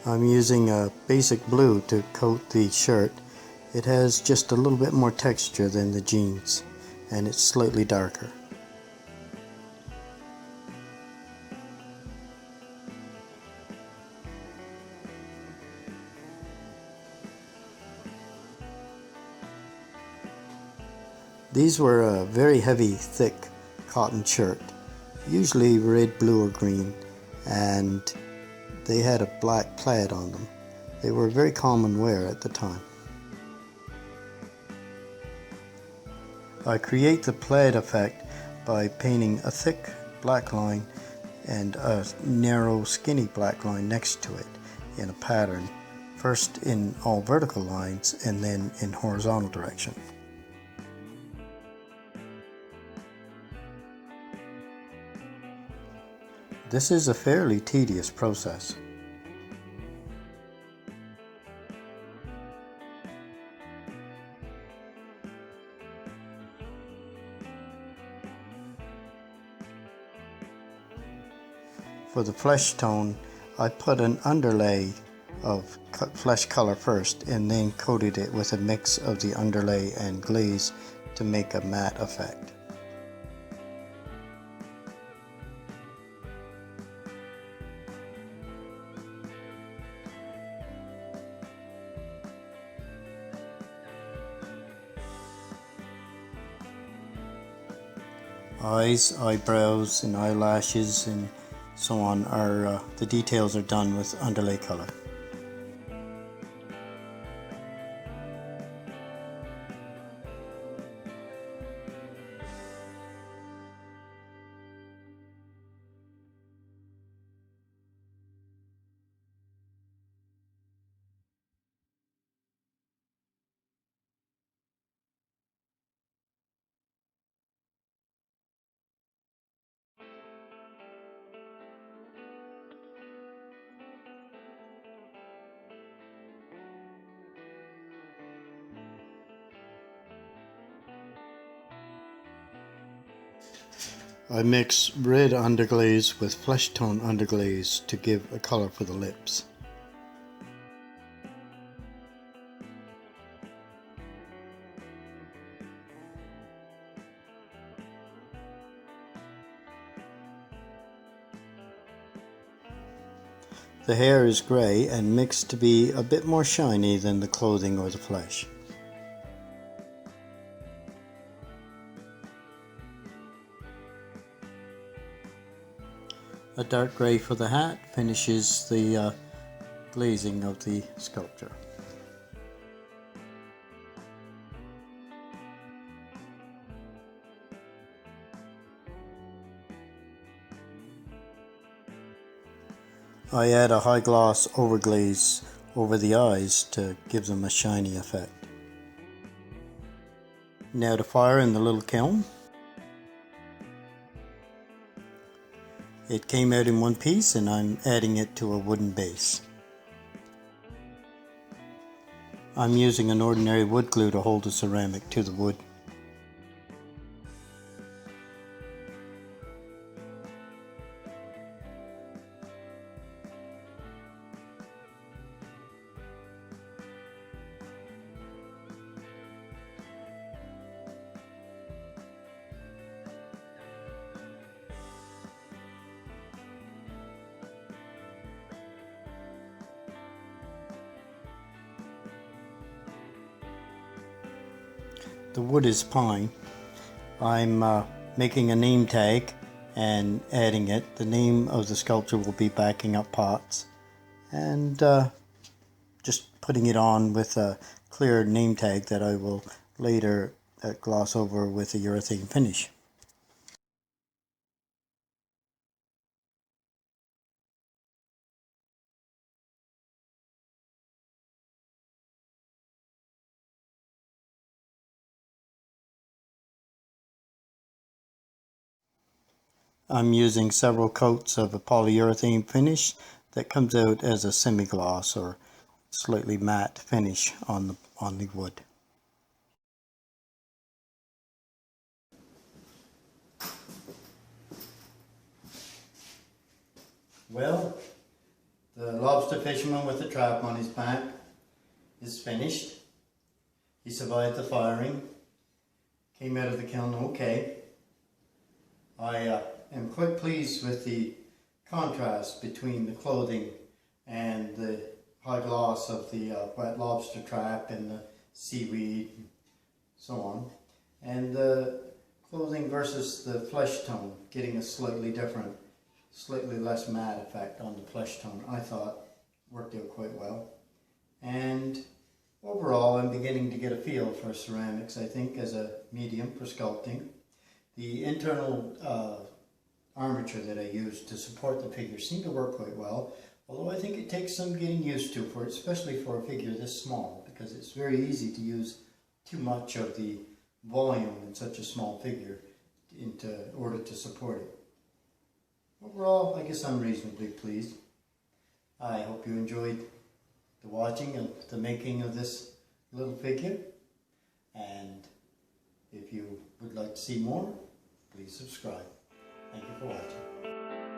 I'm using a basic blue to coat the shirt. It has just a little bit more texture than the jeans, and it's slightly darker. These were a very heavy, thick cotton shirt, usually red, blue, or green, and they had a black plaid on them. They were very common wear at the time. I create the plaid effect by painting a thick black line and a narrow, skinny black line next to it in a pattern, first in all vertical lines and then in horizontal direction. This is a fairly tedious process. For the flesh tone, I put an underlay of flesh color first and then coated it with a mix of the underlay and glaze to make a matte effect. Eyes, eyebrows, and eyelashes and so on are the details are done with underlay color. I mix red underglaze with flesh tone underglaze to give a color for the lips. The hair is gray and mixed to be a bit more shiny than the clothing or the flesh. A dark gray for the hat finishes the glazing of the sculpture. I add a high gloss overglaze over the eyes to give them a shiny effect. Now to fire in the little kiln. It came out in one piece and I'm adding it to a wooden base. I'm using an ordinary wood glue to hold the ceramic to the wood. The wood is pine. I'm making a name tag and adding it. The name of the sculpture will be Backing Up Pots, and just putting it on with a clear name tag that I will later gloss over with a urethane finish. I'm using several coats of a polyurethane finish that comes out as a semi-gloss or slightly matte finish on the wood. Well, the lobster lobster fisherman with a trap on his back is finished. He survived the firing, came out of the kiln okay. I am quite pleased with the contrast between the clothing and the high gloss of the wet lobster trap and the seaweed and so on, and the clothing versus the flesh tone, getting a slightly different, slightly less matte effect on the flesh tone. I thought worked out quite well. And overall, I'm beginning to get a feel for ceramics, I think, as a medium for sculpting. The internal armature that I used to support the figure seemed to work quite well, although I think it takes some getting used to, for especially for a figure this small, because it's very easy to use too much of the volume in such a small figure in order to support it. Overall, I guess I'm reasonably pleased. I hope you enjoyed the watching of the making of this little figure, and if you would like to see more, please subscribe. Thank you for watching.